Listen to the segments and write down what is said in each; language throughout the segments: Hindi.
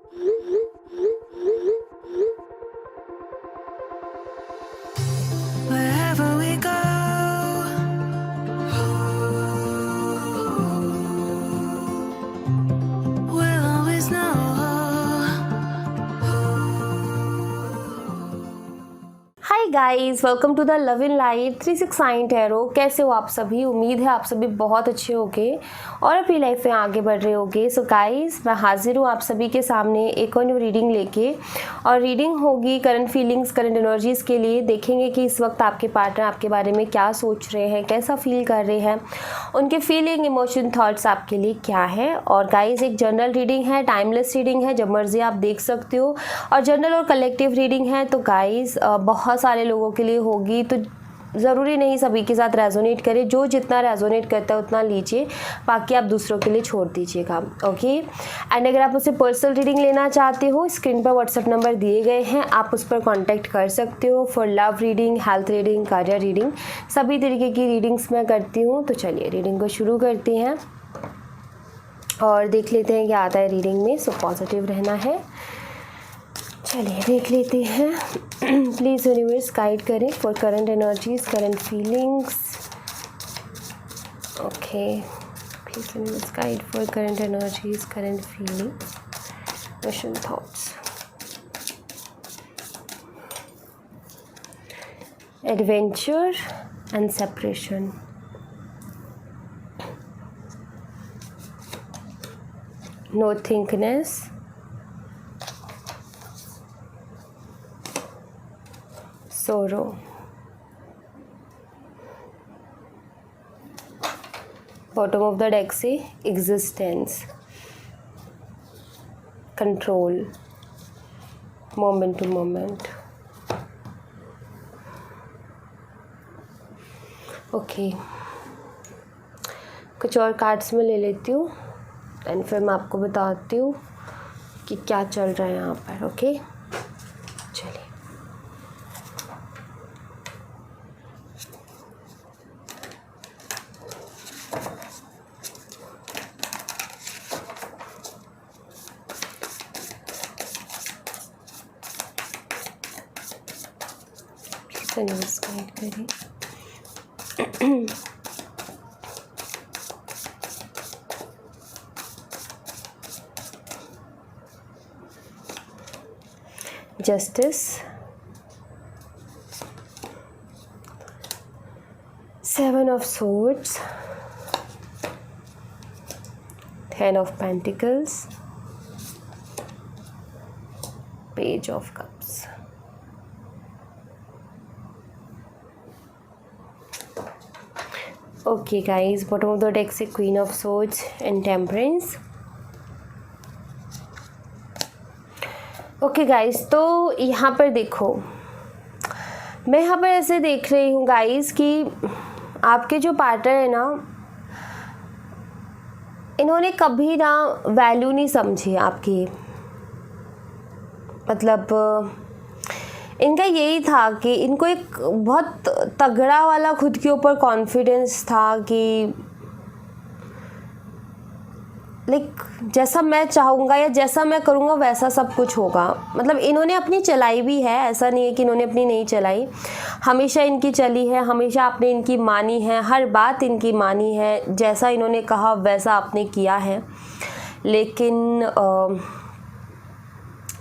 Wherever we go, we'll always know. Hi guys, welcome to the love in light 369 tarot. कैसे हो आप सभी? उम्मीद है आप सभी बहुत अच्छे होंगे और अपनी लाइफ में आगे बढ़ रहे होंगे। सो गाइस, मैं हाजिर हूँ आप सभी के सामने एक और न्यू रीडिंग लेके, और रीडिंग होगी करंट फीलिंग्स, करंट एनर्जीज़ के लिए। देखेंगे कि इस वक्त आपके पार्टनर आपके बारे में क्या सोच रहे हैं, कैसा फील कर रहे हैं, उनके फीलिंग, इमोशन, थॉट्स आपके लिए क्या है। और गाइस, एक जनरल रीडिंग है, टाइमलेस रीडिंग है, जब मर्जी आप देख सकते हो। और जनरल और कलेक्टिव रीडिंग है, तो गाइस बहुत सारे लोगों के लिए होगी, तो ज़रूरी नहीं सभी के साथ रेजोनेट करे। जो जितना रेजोनेट करता है उतना लीजिए, बाकी आप दूसरों के लिए छोड़ दीजिएगा। ओके। एंड अगर आप उसे पर्सनल रीडिंग लेना चाहते हो, स्क्रीन पर व्हाट्सएप नंबर दिए गए हैं, आप उस पर कांटेक्ट कर सकते हो for love reading, health reading, career reading, सभी तरीके की रीडिंग्स मैं करती हूँ। तो चलिए रीडिंग को शुरू करते हैं और देख लेते हैं क्या आता है रीडिंग में। सो पॉजिटिव रहना है। चलिए देख लेते हैं। प्लीज़ यूनिवर्स गाइड करें for current energies, current feelings. Okay, please universe guide for current energies, current feelings, emotion, thoughts. Adventure and separation. No thickness, sorrow. Bottom of the deck से existence, control, moment to moment. Okay, कुछ और कार्ड्स में ले लेती हूँ एंड फिर मैं आपको बताती हूँ कि क्या चल रहा है यहाँ पर। ओके, चलिए। गाइड करें। Justice, 7 of swords, 10 of pentacles, page of cups। Okay guys, bottom of the deck से queen of swords and temperance. Okay guys, तो यहाँ पर देखो, मैं यहाँ पर ऐसे देख रही हूँ गाइस कि आपके जो पार्टनर है ना, इन्होंने कभी ना वैल्यू नहीं समझी आपकी। मतलब इनका यही था कि इनको एक बहुत तगड़ा वाला खुद के ऊपर कॉन्फिडेंस था कि लाइक जैसा मैं चाहूँगा या जैसा मैं करूँगा वैसा सब कुछ होगा। मतलब इन्होंने अपनी चलाई भी है, ऐसा नहीं है कि इन्होंने अपनी नहीं चलाई, हमेशा इनकी चली है, हमेशा आपने इनकी मानी है, हर बात इनकी मानी है, जैसा इन्होंने कहा वैसा आपने किया है। लेकिन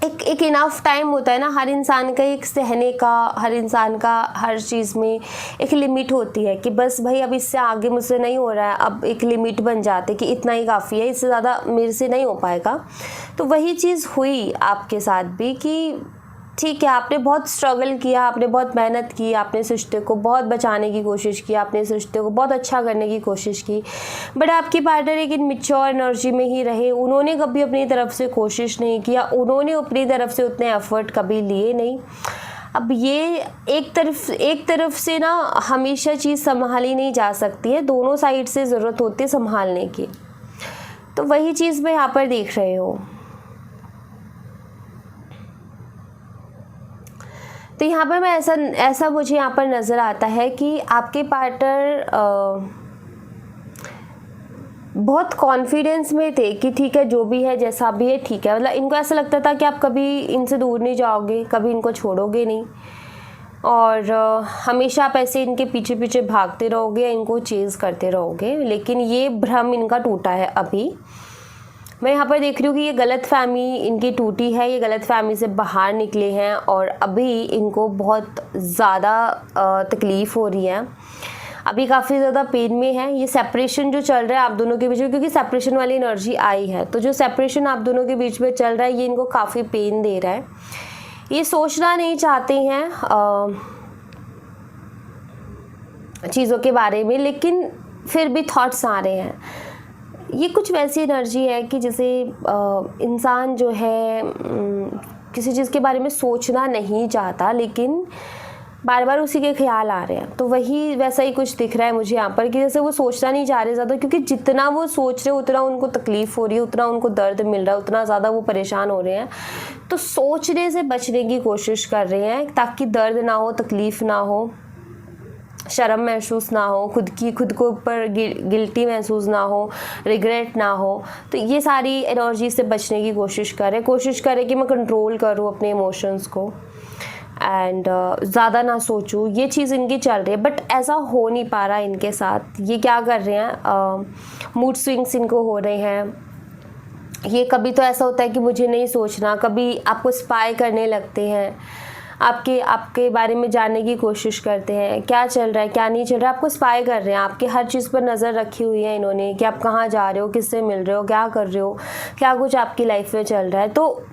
एक इनफ टाइम होता है ना हर इंसान का, एक सहने का, हर इंसान का हर चीज़ में एक लिमिट होती है कि बस भाई अब इससे आगे मुझसे नहीं हो रहा है। अब एक लिमिट बन जाते कि इतना ही काफ़ी है, इससे ज़्यादा मेरे से नहीं हो पाएगा। तो वही चीज़ हुई आपके साथ भी कि ठीक है, आपने बहुत स्ट्रगल किया, आपने बहुत मेहनत की, आपने इस रिश्ते को बहुत बचाने की कोशिश की, आपने इस रिश्ते को बहुत अच्छा करने की कोशिश की, बट आपके पार्टनर एक इनमेच्योर एनर्जी में ही रहे। उन्होंने कभी अपनी तरफ से कोशिश नहीं किया, उन्होंने अपनी तरफ से उतने एफर्ट कभी लिए नहीं। अब ये एक तरफ से ना हमेशा चीज़ संभाली नहीं जा सकती है, दोनों साइड से ज़रूरत होती है संभालने की। तो वही चीज़ मैं यहाँ पर देख रही हूँ। तो यहाँ पर मैं ऐसा मुझे यहाँ पर नज़र आता है कि आपके पार्टनर बहुत कॉन्फिडेंस में थे कि ठीक है जो भी है जैसा भी है ठीक है, मतलब इनको ऐसा लगता था कि आप कभी इनसे दूर नहीं जाओगे, कभी इनको छोड़ोगे नहीं और हमेशा आप ऐसे इनके पीछे पीछे भागते रहोगे या इनको चेज़ करते रहोगे। लेकिन ये भ्रम इनका टूटा है। अभी मैं यहाँ पर देख रही हूँ कि ये गलतफहमी इनकी टूटी है, ये गलतफहमी से बाहर निकले हैं और अभी इनको बहुत ज़्यादा तकलीफ़ हो रही है, अभी काफ़ी ज़्यादा पेन में है। ये सेपरेशन जो चल रहा है आप दोनों के बीच में, क्योंकि सेपरेशन वाली एनर्जी आई है, तो जो सेपरेशन आप दोनों के बीच में चल रहा है ये इनको काफ़ी पेन दे रहा है। ये सोचना नहीं चाहते हैं चीज़ों के बारे में, लेकिन फिर भी थॉट्स आ रहे हैं। ये कुछ वैसी एनर्जी है कि जैसे इंसान जो है किसी चीज़ के बारे में सोचना नहीं चाहता लेकिन बार बार उसी के ख्याल आ रहे हैं, तो वही वैसा ही कुछ दिख रहा है मुझे यहाँ पर कि जैसे वो सोचना नहीं चाह रहे ज़्यादा, क्योंकि जितना वो सोच रहे उतना उनको तकलीफ़ हो रही है, उतना उनको दर्द मिल रहा है, उतना ज़्यादा वो परेशान हो रहे हैं। तो सोचने से बचने की कोशिश कर रहे हैं ताकि दर्द ना हो, तकलीफ़ ना हो, शर्म महसूस ना हो, खुद के ऊपर गिल्टी महसूस ना हो, रिग्रेट ना हो। तो ये सारी एनर्जी से बचने की कोशिश करें कि मैं कंट्रोल करूँ अपने इमोशंस को एंड ज़्यादा ना सोचूं। ये चीज़ इनकी चल रही है बट ऐसा हो नहीं पा रहा इनके साथ। ये क्या कर रहे हैं, मूड स्विंग्स इनको हो रहे हैं। ये कभी तो ऐसा होता है कि मुझे नहीं सोचना, कभी आपको स्पाई करने लगते हैं, आपके बारे में जानने की कोशिश करते हैं, क्या चल रहा है क्या नहीं चल रहा है, आपको स्पाई कर रहे हैं। आपके हर चीज़ पर नज़र रखी हुई है इन्होंने कि आप कहाँ जा रहे हो, किससे मिल रहे हो, क्या कर रहे हो, क्या कुछ आपकी लाइफ में चल रहा है। तो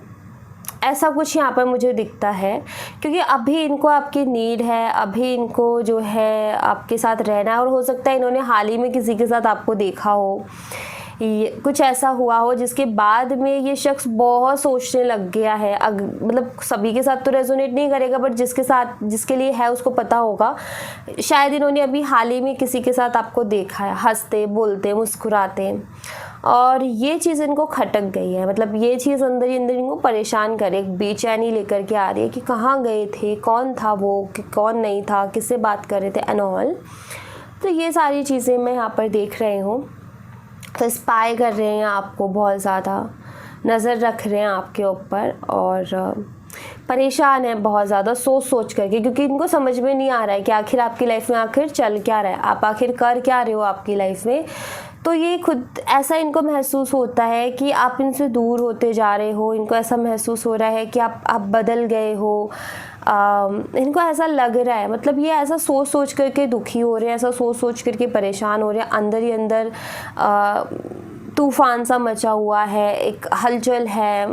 ऐसा कुछ यहाँ पर मुझे दिखता है क्योंकि अभी इनको आपकी नीड है, अभी इनको जो है आपके साथ रहना है। और हो सकता है इन्होंने हाल ही में किसी के साथ आपको देखा हो, कुछ ऐसा हुआ हो जिसके बाद में ये शख्स बहुत सोचने लग गया है। मतलब सभी के साथ तो रेजोनेट नहीं करेगा बट जिसके लिए है उसको पता होगा। शायद इन्होंने अभी हाल ही में किसी के साथ आपको देखा है हंसते बोलते मुस्कुराते, और ये चीज़ इनको खटक गई है। मतलब ये चीज़ अंदर ही अंदर इनको परेशान करे, एक बेचैनी लेकर के आ रही है कि कहाँ गए थे, कौन था वो, कि कौन नहीं था, किससे बात कर रहे थे एंड ऑल। तो ये सारी चीज़ें मैं यहाँ पर देख रही हूँ। तो स्पाई कर रहे हैं आपको, बहुत ज़्यादा नज़र रख रहे हैं आपके ऊपर और परेशान है बहुत ज़्यादा सोच करके, क्योंकि इनको समझ में नहीं आ रहा है कि आखिर आपकी लाइफ में आखिर चल क्या रहा है, आप आखिर कर क्या रहे हो आपकी लाइफ में। तो ये खुद ऐसा इनको महसूस होता है कि आप इनसे दूर होते जा रहे हो। इनको ऐसा महसूस हो रहा है कि आप बदल गए हो। इनको ऐसा लग रहा है, मतलब ये ऐसा सोच करके दुखी हो रहे हैं, ऐसा सोच करके परेशान हो रहे हैं। अंदर ही अंदर तूफान सा मचा हुआ है, एक हलचल है।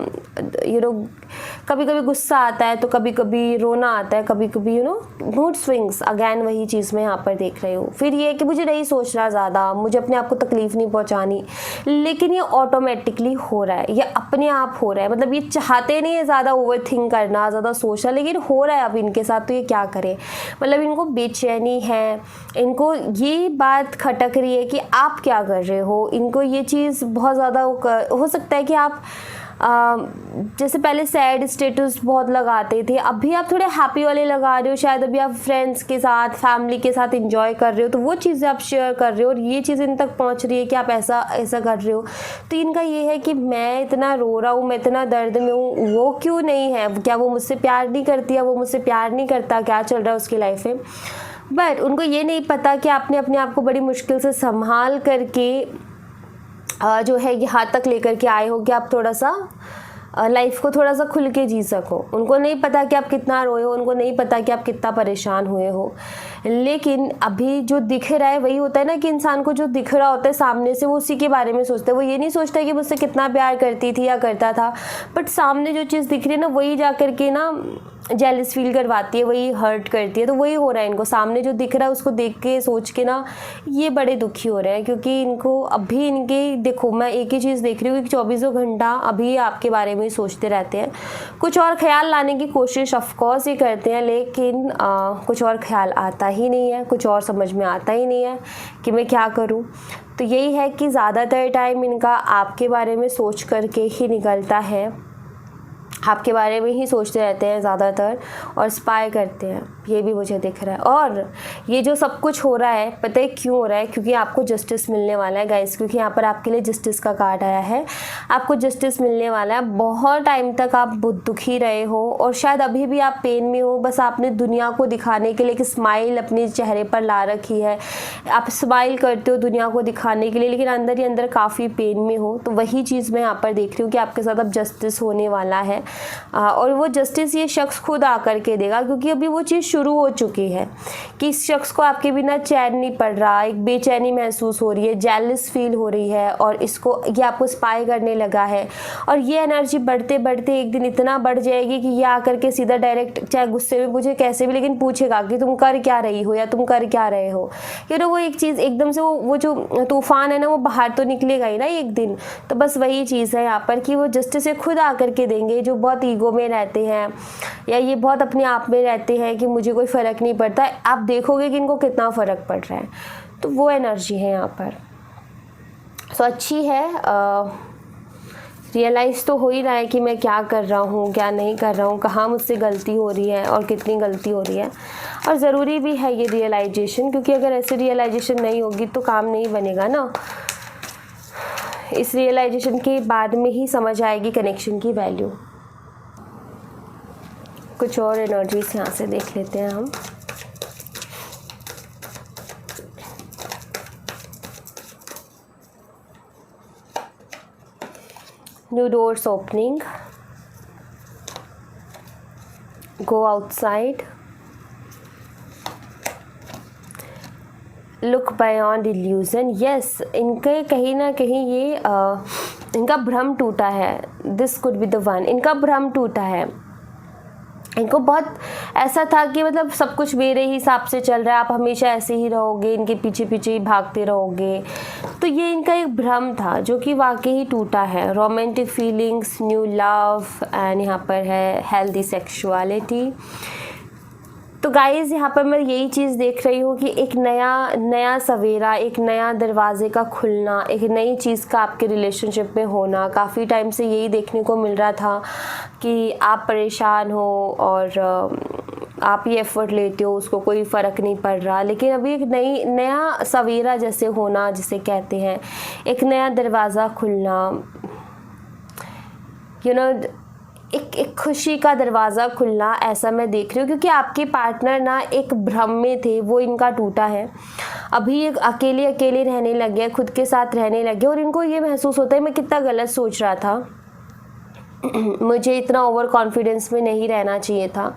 कभी कभी गुस्सा आता है तो कभी कभी रोना आता है, कभी कभी मूड स्विंग्स। अगैन वही चीज़ मैं यहाँ पर देख रही हूँ। फिर ये कि मुझे नहीं सोचना ज़्यादा, मुझे अपने आप को तकलीफ़ नहीं पहुँचानी, लेकिन ये ऑटोमेटिकली हो रहा है, ये अपने आप हो रहा है। मतलब ये चाहते नहीं है ज़्यादा ओवर थिंक करना, ज़्यादा सोचना, लेकिन हो रहा है अब इनके साथ। तो ये क्या करें, मतलब इनको बेचैनी है, इनको ये बात खटक रही है कि आप क्या कर रहे हो। इनको ये चीज़ बहुत ज़्यादा हो सकता है कि आप जैसे पहले सैड स्टेटस बहुत लगाते थे, अभी आप थोड़े हैप्पी वाले लगा रहे हो। शायद अभी आप फ्रेंड्स के साथ, फैमिली के साथ एंजॉय कर रहे हो, तो वो चीज़ें आप शेयर कर रहे हो और ये चीज़ इन तक पहुंच रही है कि आप ऐसा कर रहे हो। तो इनका ये है कि मैं इतना रो रहा हूँ, मैं इतना दर्द में हूँ, वो क्यों नहीं है, क्या वो मुझसे प्यार नहीं करती है, वो मुझसे प्यार नहीं करता, क्या चल रहा है उसकी लाइफ में। बट उनको ये नहीं पता कि आपने अपने आप को बड़ी मुश्किल से संभाल करके जो है यहाँ तक लेकर के आए हो कि आप थोड़ा सा लाइफ को थोड़ा सा खुल के जी सको। उनको नहीं पता कि आप कितना रोए हो, उनको नहीं पता कि आप कितना परेशान हुए हो। लेकिन अभी जो दिख रहा है वही होता है ना कि इंसान को जो दिख रहा होता है सामने से, वो उसी के बारे में सोचता है। वो ये नहीं सोचता कि मुझसे कितना प्यार करती थी या करता था, बट सामने जो चीज़ दिख रही है ना वही जा कर के ना जेलस फील करवाती है, वही हर्ट करती है। तो वही हो रहा है इनको, सामने जो दिख रहा है उसको देख के सोच के ना ये बड़े दुखी हो रहे हैं। क्योंकि इनको अभी इनके देखो, मैं एक ही चीज़ देख रही हूँ कि 24 घंटा अभी आपके बारे में सोचते रहते हैं। कुछ और ख्याल लाने की कोशिश ऑफकोर्स ये करते हैं, लेकिन कुछ और ख्याल आता ही नहीं है, कुछ और समझ में आता ही नहीं है कि मैं क्या करूँ। तो यही है कि ज़्यादातर टाइम इनका आपके बारे में सोच करके ही निकलता है। आपके बारे में ही सोचते रहते हैं ज़्यादातर और स्पाई करते हैं, ये भी मुझे दिख रहा है। और ये जो सब कुछ हो रहा है, पता है क्यों हो रहा है? क्योंकि आपको जस्टिस मिलने वाला है गाइस, क्योंकि यहाँ पर आपके लिए जस्टिस का कार्ड आया है। आपको जस्टिस मिलने वाला है। बहुत टाइम तक आप बहुत दुखी रहे हो और शायद अभी भी आप पेन में हो, बस आपने दुनिया को दिखाने के लिए एक स्माइल अपने चेहरे पर ला रखी है। आप स्माइल करते हो दुनिया को दिखाने के लिए, लेकिन अंदर ही अंदर काफ़ी पेन में हो। तो वही चीज़ मैं यहाँ पर देख रही हूँ कि आपके साथ अब जस्टिस होने वाला है। और वो जस्टिस ये शख्स खुद आकर के देगा, क्योंकि अभी वो चीज़ शुरू हो चुकी है कि इस शख्स को आपके बिना चैन नहीं पड़ रहा, एक बेचैनी महसूस हो रही है, जेलस फील हो रही है और ये आपको स्पाई करने लगा है। और ये एनर्जी बढ़ते बढ़ते एक दिन इतना बढ़ जाएगी कि ये आकर के सीधा डायरेक्ट, चाहे गुस्से में पूछे कैसे भी, लेकिन पूछेगा कि तुम कर क्या रही हो या तुम कर क्या रहे हो। वो एक चीज़ एकदम से वो जो तूफान है ना, वो बाहर तो निकलेगा ही ना एक दिन। तो बस वही चीज़ है यहाँ पर कि वो जस्टिस से खुद आकर के देंगे। जो बहुत ईगो में रहते हैं या ये बहुत अपने आप में रहते हैं कि मुझे कोई फ़र्क नहीं पड़ता, आप देखोगे कि इनको कितना फ़र्क पड़ रहा है। तो वो एनर्जी है यहाँ पर। सो अच्छी है। रियलाइज़ तो हो ही रहा है कि मैं क्या कर रहा हूँ, क्या नहीं कर रहा हूँ, कहाँ मुझसे गलती हो रही है और कितनी गलती हो रही है। और ज़रूरी भी है ये रियलाइजेशन, क्योंकि अगर ऐसे रियलाइजेशन नहीं होगी तो काम नहीं बनेगा ना। इस रियलाइजेशन के बाद में ही समझ आएगी कनेक्शन की वैल्यू। कुछ और एनर्जीज यहाँ से देख लेते हैं हम। New doors opening, go outside, look beyond illusion. Yes, इनके कहीं ना कहीं ये इनका भ्रम टूटा है। This could be the one. इनका भ्रम टूटा है। इनको बहुत ऐसा था कि मतलब सब कुछ मेरे हिसाब से चल रहा है, आप हमेशा ऐसे ही रहोगे, इनके पीछे पीछे ही भागते रहोगे। तो ये इनका एक भ्रम था जो कि वाकई ही टूटा है। Romantic feelings, new love and यहाँ पर है हेल्दी सेक्सुअलिटी। तो गाइज़ यहाँ पर मैं यही चीज़ देख रही हूँ कि एक नया सवेरा, एक नया दरवाजे का खुलना, एक नई चीज़ का आपके रिलेशनशिप में होना। काफ़ी टाइम से यही देखने को मिल रहा था कि आप परेशान हो और आप ये एफ़र्ट लेते हो, उसको कोई फ़र्क नहीं पड़ रहा, लेकिन अभी एक नया सवेरा जैसे होना जिसे कहते हैं, एक नया दरवाज़ा खुलना, एक खुशी का दरवाज़ा खुलना, ऐसा मैं देख रही हूँ। क्योंकि आपके पार्टनर ना एक भ्रम में थे, वो इनका टूटा है। अभी एक अकेले रहने लगे, खुद के साथ रहने लगे और इनको ये महसूस होता है मैं कितना गलत सोच रहा था, मुझे इतना ओवर कॉन्फिडेंस में नहीं रहना चाहिए था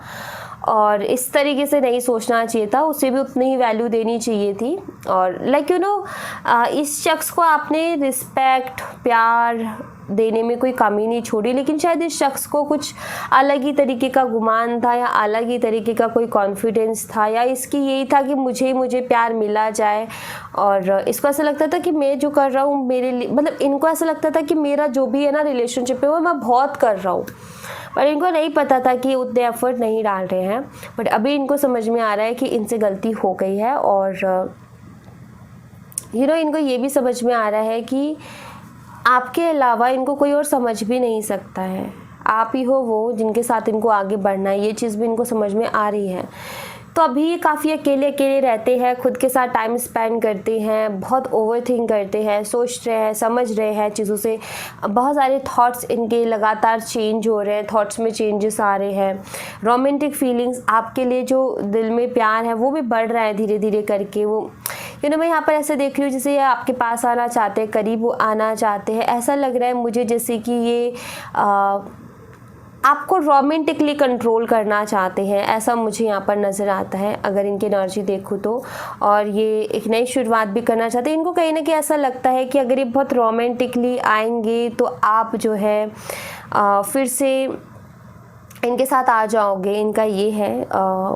और इस तरीके से नहीं सोचना चाहिए था, उसे भी उतनी ही वैल्यू देनी चाहिए थी। और इस शख्स को आपने रिस्पेक्ट, प्यार देने में कोई कमी नहीं छोड़ी, लेकिन शायद इस शख्स को कुछ अलग ही तरीके का गुमान था या अलग ही तरीके का कोई कॉन्फिडेंस था, या इसकी यही था कि मुझे प्यार मिला जाए। और इसको ऐसा लगता था कि मैं जो कर रहा हूँ मेरे लिए, मतलब इनको ऐसा लगता था कि मेरा जो भी है ना रिलेशनशिप है वो मैं बहुत कर रहा हूँ, पर इनको नहीं पता था कि उतने एफर्ट नहीं डाल रहे हैं। बट अभी इनको समझ में आ रहा है कि इनसे गलती हो गई है और इनको ये भी समझ में आ रहा है कि आपके अलावा इनको कोई और समझ भी नहीं सकता है, आप ही हो वो जिनके साथ इनको आगे बढ़ना है। ये चीज़ भी इनको समझ में आ रही है। तो अभी ये काफ़ी अकेले रहते हैं, खुद के साथ टाइम स्पेंड करते हैं, बहुत ओवरथिंक करते हैं, सोच रहे हैं, समझ रहे हैं चीज़ों से। बहुत सारे थॉट्स इनके लगातार चेंज हो रहे हैं, थॉट्स में चेंजेस आ रहे हैं। रोमांटिक फीलिंग्स, आपके लिए जो दिल में प्यार है वो भी बढ़ रहा है धीरे धीरे करके। वो मैं यहाँ पर ऐसे देख रही हूँ जैसे ये आपके पास आना चाहते हैं, करीब आना चाहते हैं। ऐसा लग रहा है मुझे जैसे कि ये आपको रोमांटिकली कंट्रोल करना चाहते हैं, ऐसा मुझे यहाँ पर नज़र आता है अगर इनकी एनर्जी देखूँ तो। और ये एक नई शुरुआत भी करना चाहते हैं। इनको कहीं ना कहीं ऐसा लगता है कि अगर ये बहुत रोमांटिकली आएंगे तो आप जो है फिर से इनके साथ आ जाओगे, इनका ये है।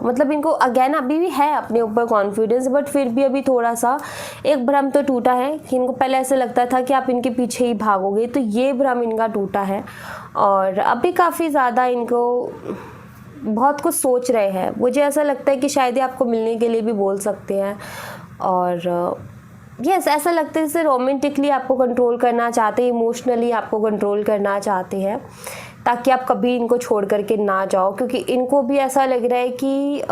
मतलब इनको अगेन अभी भी है अपने ऊपर कॉन्फिडेंस, बट फिर भी अभी थोड़ा सा एक भ्रम तो टूटा है कि इनको पहले ऐसे लगता था कि आप इनके पीछे ही भागोगे, तो ये भ्रम इनका टूटा है। और अभी काफ़ी ज़्यादा इनको बहुत कुछ सोच रहे हैं। मुझे ऐसा लगता है कि शायद ये आपको मिलने के लिए भी बोल सकते हैं। और यस, ऐसा लगता है जैसे रोमांटिकली आपको कंट्रोल करना चाहते हैं, इमोशनली आपको कंट्रोल करना चाहते हैं, ताकि आप कभी इनको छोड़ करके ना जाओ, क्योंकि इनको भी ऐसा लग रहा है कि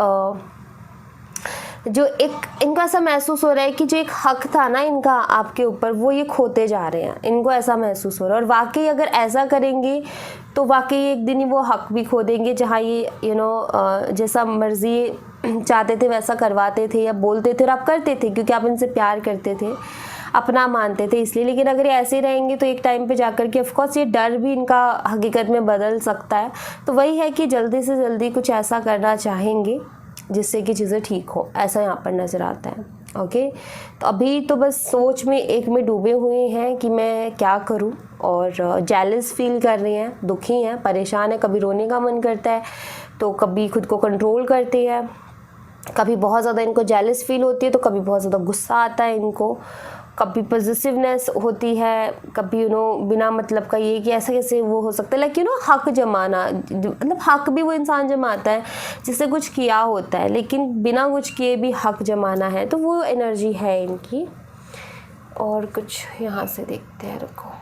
जो एक इनको ऐसा महसूस हो रहा है कि जो एक हक था ना इनका आपके ऊपर, वो ये खोते जा रहे हैं, इनको ऐसा महसूस हो रहा है। और वाकई अगर ऐसा करेंगे तो वाकई एक दिन ही वो हक भी खो देंगे, जहाँ ये जैसा मर्जी चाहते थे वैसा करवाते थे या बोलते थे, और आप करते थे क्योंकि आप इनसे प्यार करते थे, अपना मानते थे इसलिए। लेकिन अगर ये ऐसे रहेंगे तो एक टाइम पे जाकर के ऑफकोर्स ये डर भी इनका हकीकत में बदल सकता है। तो वही है कि जल्दी से जल्दी कुछ ऐसा करना चाहेंगे जिससे कि चीज़ें ठीक हो, ऐसा यहाँ पर नज़र आता है। ओके, तो अभी तो बस सोच में एक में डूबे हुए हैं कि मैं क्या करूँ, और जेलस फील कर रहे हैं, दुखी हैं, परेशान है, कभी रोने का मन करता है तो कभी खुद को कंट्रोल करते हैं, कभी बहुत ज़्यादा इनको जेलस फील होती है तो कभी बहुत ज़्यादा गुस्सा आता है इनको, कभी पॉजिटिवनेस होती है, कभी बिना मतलब का ये कि ऐसा कैसे वो हो सकता है, लाइक हक जमाना, मतलब हक भी वो इंसान जमाता है जिससे कुछ किया होता है, लेकिन बिना कुछ किए भी हक जमाना है, तो वो एनर्जी है इनकी। और कुछ यहाँ से देखते हैं, रुको।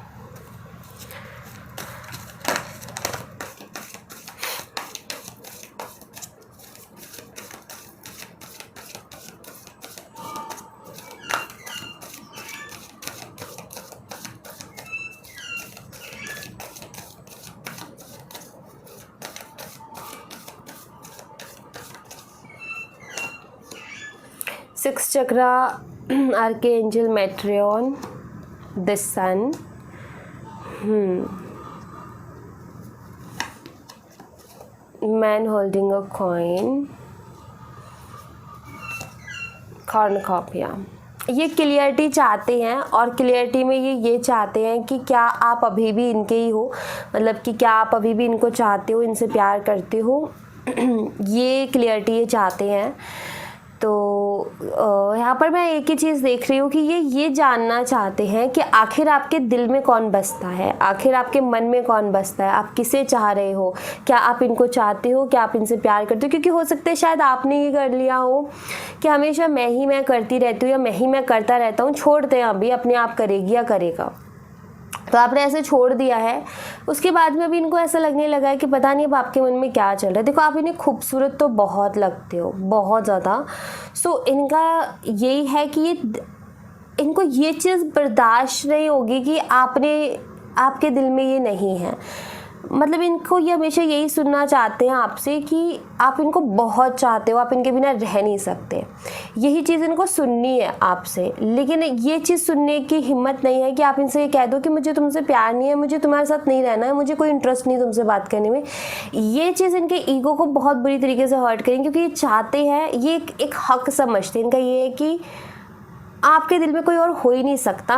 Six chakra, archangel Metatron, the sun, man holding a coin, cornucopia. ये क्लियरिटी चाहते हैं, और क्लियरिटी में ये चाहते हैं कि क्या आप अभी भी इनके ही हो, मतलब कि क्या आप अभी भी इनको चाहते हो, इनसे प्यार करते हो, ये क्लियरिटी ये चाहते हैं। तो यहाँ पर मैं एक ही चीज़ देख रही हूँ कि ये जानना चाहते हैं कि आखिर आपके दिल में कौन बसता है, आखिर आपके मन में कौन बसता है, आप किसे चाह रहे हो, क्या आप इनको चाहते हो, क्या आप इनसे प्यार करते हो। क्योंकि हो सकता है शायद आपने ये कर लिया हो कि हमेशा मैं करती रहती हूँ या मैं करता रहता हूँ, छोड़ते हैं अभी अपने आप करेगी या करेगा, तो आपने ऐसे छोड़ दिया है। उसके बाद में अभी इनको ऐसा लगने लगा है कि पता नहीं अब आपके मन में क्या चल रहा है। देखो, आप इन्हें खूबसूरत तो बहुत लगते हो, बहुत ज़्यादा। सो इनका यही है कि इनको ये चीज़ बर्दाश्त नहीं होगी कि आपके दिल में ये नहीं है। मतलब इनको ये हमेशा यही सुनना चाहते हैं आपसे कि आप इनको बहुत चाहते हो, आप इनके बिना रह नहीं सकते। यही चीज़ इनको सुननी है आपसे, लेकिन ये चीज़ सुनने की हिम्मत नहीं है कि आप इनसे ये कह दो कि मुझे तुमसे प्यार नहीं है, मुझे तुम्हारे साथ नहीं रहना है, मुझे कोई इंटरेस्ट नहीं तुमसे बात करने में। ये चीज़ इनके ईगो को बहुत बुरी तरीके से हर्ट करेंगे, क्योंकि ये चाहते हैं, ये एक हक समझते हैं। इनका ये है कि आपके दिल में कोई और हो ही नहीं सकता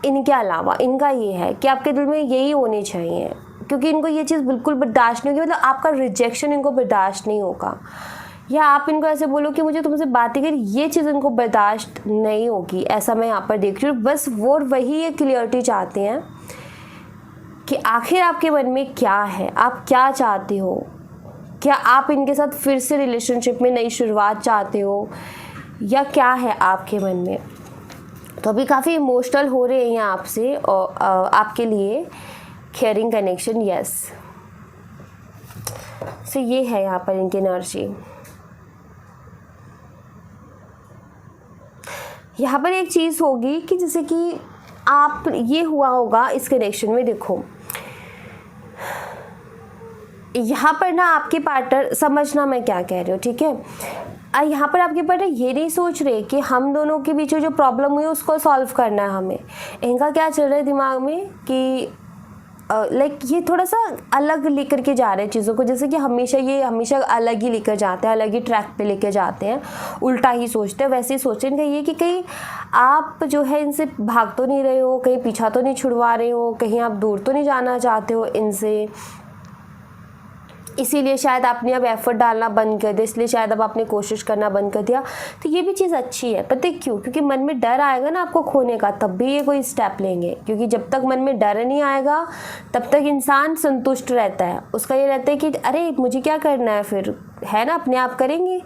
इनके अलावा। इनका ये है कि आपके दिल में यही होने चाहिए, क्योंकि इनको ये चीज़ बिल्कुल बर्दाश्त नहीं होगी, मतलब आपका रिजेक्शन इनको बर्दाश्त नहीं होगा, या आप इनको ऐसे बोलो कि मुझे तुमसे बात ही करी, ये चीज़ इनको बर्दाश्त नहीं होगी। ऐसा मैं यहाँ पर देख रही हूँ। बस वो वही ये क्लियरिटी चाहते हैं कि आखिर आपके मन में क्या है, आप क्या चाहते हो, क्या आप इनके साथ फिर से रिलेशनशिप में नई शुरुआत चाहते हो, या क्या है आपके मन में। तो अभी काफ़ी इमोशनल हो रहे हैं आपसे और आपके लिए केयरिंग कनेक्शन, यस। सो ये है यहाँ पर इनकी एनर्जी। यहाँ पर एक चीज़ होगी कि जैसे कि आप ये हुआ होगा इस कनेक्शन में, देखो यहाँ पर ना आपके पार्टनर, समझना मैं क्या कह रही हूँ, ठीक है। यहाँ पर आपके पार्टनर ये नहीं सोच रहे कि हम दोनों के बीच जो प्रॉब्लम हुई उसको सॉल्व करना है हमें। इनका क्या चल रहा है दिमाग में कि लाइक ये थोड़ा सा अलग लेकर के जा रहे हैं चीज़ों को, जैसे कि हमेशा अलग ही लेकर जाते हैं, अलग ही ट्रैक पे लेकर जाते हैं, उल्टा ही सोचते हैं। वैसे ही सोचते हैं ये कि कहीं आप जो है इनसे भाग तो नहीं रहे हो, कहीं पीछा तो नहीं छुड़वा रहे हो, कहीं आप दूर तो नहीं जाना चाहते हो इनसे, इसीलिए शायद आपने अब एफर्ट डालना बंद कर दिया, इसलिए शायद अब आपने कोशिश करना बंद कर दिया। तो ये भी चीज़ अच्छी है, पता है क्यों? क्योंकि मन में डर आएगा ना आपको खोने का, तब भी ये कोई स्टेप लेंगे। क्योंकि जब तक मन में डर नहीं आएगा तब तक इंसान संतुष्ट रहता है, उसका ये रहता है कि अरे मुझे क्या करना है, फिर है ना, अपने आप करेंगे।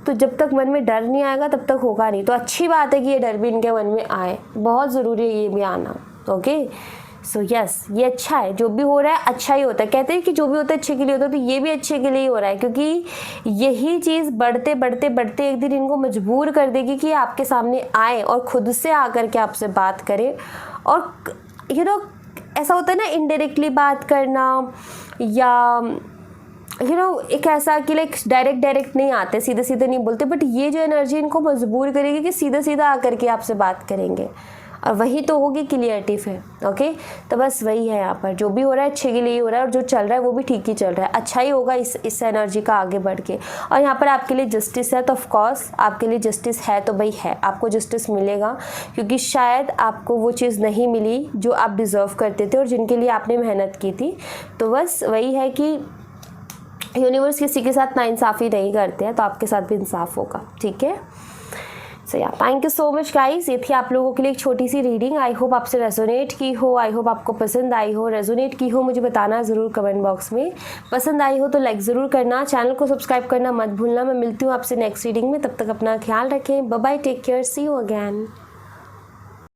तो जब तक मन में डर नहीं आएगा तब तक होगा नहीं। तो अच्छी बात है कि ये डर भी इनके मन में आए, बहुत ज़रूरी है ये भी आना। ओके, सो यस, ये अच्छा है, जो भी हो रहा है अच्छा ही होता है। कहते हैं कि जो भी होता है अच्छे के लिए होता है, तो ये भी अच्छे के लिए ही हो रहा है, क्योंकि यही चीज़ बढ़ते बढ़ते बढ़ते एक दिन इनको मजबूर कर देगी कि आपके सामने आए और खुद से आकर के आपसे बात करें। और ऐसा होता है ना, इनडायरेक्टली बात करना, या एक ऐसा कि लाइक डायरेक्ट नहीं आते, सीधे सीधे नहीं बोलते, बट ये जो एनर्जी इनको मजबूर करेगी कि सीधा सीधा आकर के आपसे बात करेंगे, और वही तो होगी क्लियरिटी फिर। ओके, तो बस वही है, यहाँ पर जो भी हो रहा है अच्छे के लिए ही हो रहा है, और जो चल रहा है वो भी ठीक ही चल रहा है, अच्छा ही होगा इस एनर्जी का आगे बढ़ के। और यहाँ पर आपके लिए जस्टिस है, तो ऑफकोर्स आपके लिए जस्टिस है, तो भाई है, आपको जस्टिस मिलेगा, क्योंकि शायद आपको वो चीज़ नहीं मिली जो आप डिज़र्व करते थे और जिनके लिए आपने मेहनत की थी। तो बस वही है कि यूनिवर्स किसी के साथ नाइंसाफ़ी नहीं करते हैं, तो आपके साथ भी इंसाफ होगा। ठीक है, सो या thank you so much guys. ये थी आप लोगों के लिए एक छोटी सी रीडिंग। आई होप आपसे रेजोनेट की हो, आई होप आपको पसंद आई हो। रेजोनेट की हो मुझे बताना ज़रूर कमेंट बॉक्स में। पसंद आई हो तो लाइक ज़रूर करना, चैनल को सब्सक्राइब करना मत भूलना। मैं मिलती हूँ आपसे नेक्स्ट रीडिंग में, तब तक अपना ख्याल रखें। Bye bye, take care, see you again.